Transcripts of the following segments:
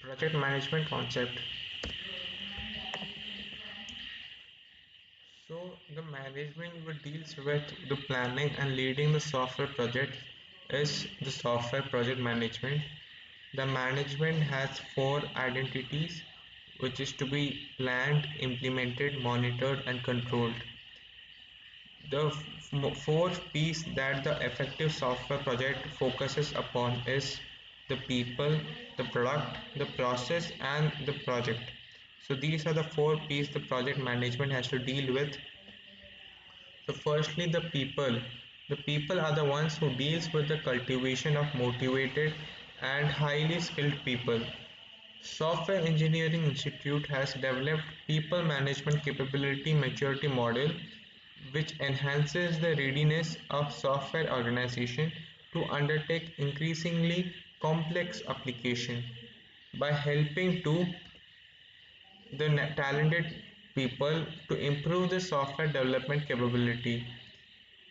Project management concept. So the management which deals with the planning and leading the software project is the software project management. The management has four identities which is to be planned, implemented, monitored and controlled. The four P's that the effective software project focuses upon is the people, the product, the process and the project. So these are the four P's the project management has to deal with. So firstly the people. The people are the ones who deals with the cultivation of motivated and highly skilled people. Software Engineering Institute has developed people management capability maturity model which enhances the readiness of software organization to undertake increasingly complex application by helping to the talented people to improve the software development capability.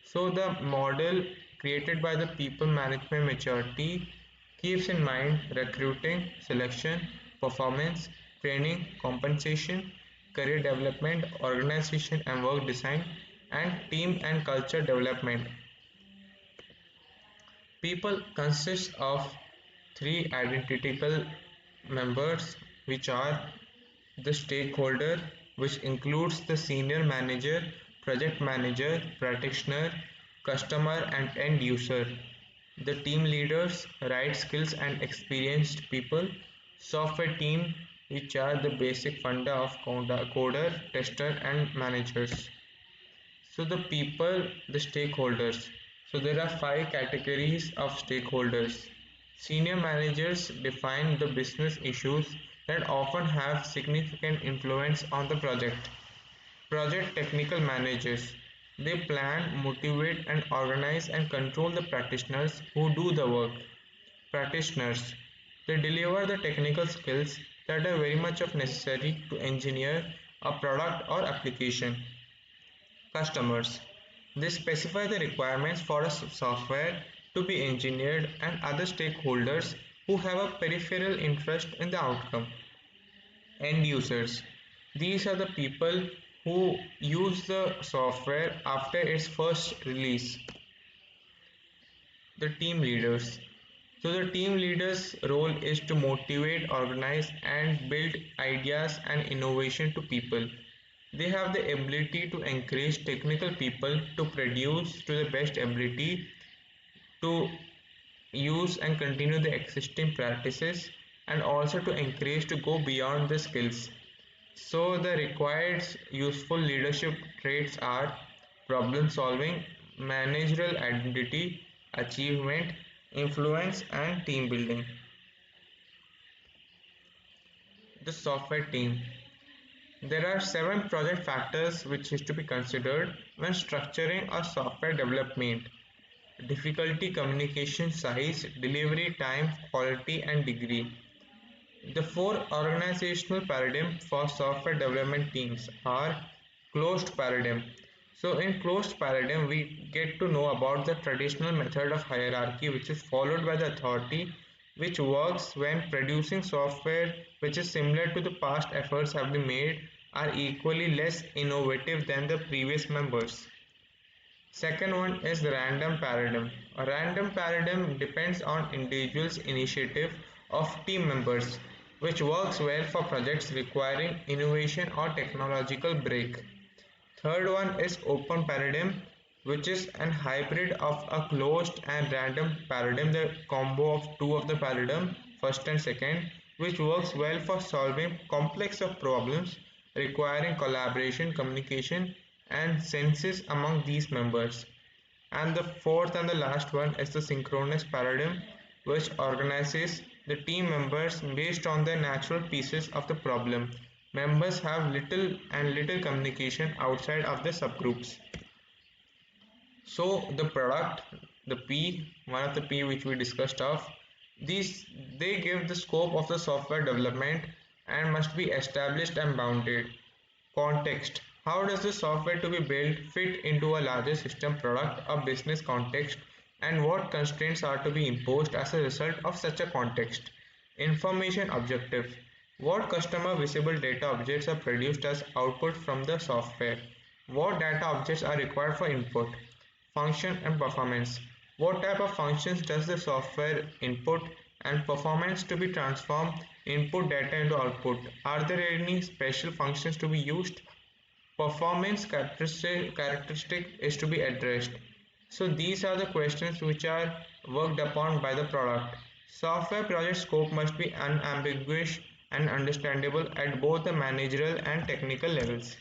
So the model created by the people management maturity keeps in mind recruiting, selection, performance, training, compensation, career development, organization and work design, and team and culture development. People consist of three identical members which are the stakeholder, which includes the senior manager, project manager, practitioner, customer and end user, the team leaders, right skills and experienced people, software team which are the basic funda of coder, tester and managers. So the people, the stakeholders. So there are five categories of stakeholders. Senior managers define the business issues that often have significant influence on the project. Project technical managers. They plan, motivate and organize and control the practitioners who do the work. Practitioners. They deliver the technical skills that are very much of necessary to engineer a product or application. Customers. They specify the requirements for a software to be engineered and other stakeholders who have a peripheral interest in the outcome. End users. These are the people who use the software after its first release. The team leaders. So the team leader's role is to motivate, organize and build ideas and innovation to people. They have the ability to encourage technical people to produce to the best ability, to use and continue the existing practices and also to encourage to go beyond the skills. So the required useful leadership traits are problem solving, managerial identity, achievement, influence and team building. The software team. There are seven project factors which is to be considered when structuring a software development: difficulty, communication size, delivery time, quality and degree. The four organizational paradigm for software development teams are closed paradigm. So in closed paradigm we get to know about the traditional method of hierarchy which is followed by the authority, which works when producing software which is similar to the past efforts have been made are equally less innovative than the previous members. Second one is the random paradigm. A random paradigm depends on individuals' initiative of team members, which works well for projects requiring innovation or technological break. Third one is open paradigm, which is an hybrid of a closed and random paradigm, the combo of two of the paradigm, first and second, which works well for solving complex of problems requiring collaboration, communication, and senses among these members. And the fourth and the last one is the synchronous paradigm, which organizes the team members based on the natural pieces of the problem. Members have little communication outside of the subgroups. So the product, the P, one of the P which we discussed of, these they give the scope of the software development and must be established and bounded. Context. How does the software to be built fit into a larger system product or business context, and what constraints are to be imposed as a result of such a context? Information objective. What customer visible data objects are produced as output from the software? What data objects are required for input? Function and performance. What type of functions does the software input and performance to be transformed input data into output? Are there any special functions to be used? Performance characteristic is to be addressed. So these are the questions which are worked upon by the product. Software project scope must be unambiguous and understandable at both the managerial and technical levels.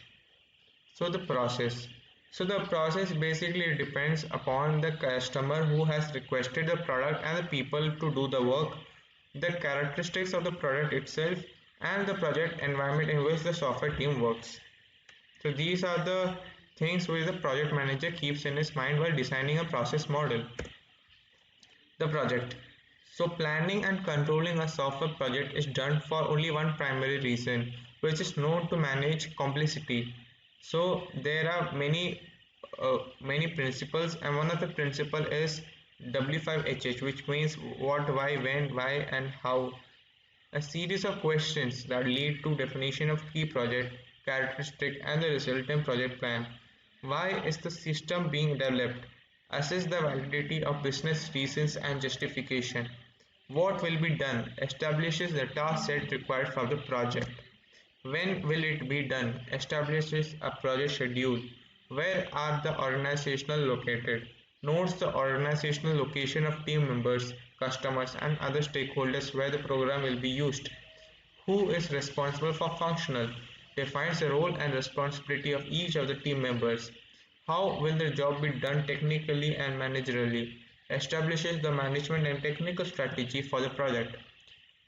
So the process. So the process basically depends upon the customer who has requested the product and the people to do the work, the characteristics of the product itself, and the project environment in which the software team works. So these are the things which the project manager keeps in his mind while designing a process model. The project. So planning and controlling a software project is done for only one primary reason, which is known to manage complexity. So there are many principles, and one of the principle is W5HH, which means what, why, when, why, and how. A series of questions that lead to definition of key project characteristic and the resultant project plan. Why is the system being developed? Assess the validity of business reasons and justification. What will be done? Establishes the task set required for the project. When will it be done? Establishes a project schedule. Where are the organizational located? Notes the organizational location of team members, customers, and other stakeholders where the program will be used. Who is responsible for functional? Defines the role and responsibility of each of the team members. How will the job be done technically and managerially? Establishes the management and technical strategy for the project.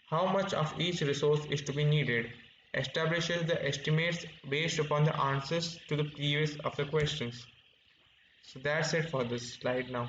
How much of each resource is to be needed? Establishes the estimates based upon the answers to the previous of the questions. So that's it for this slide now.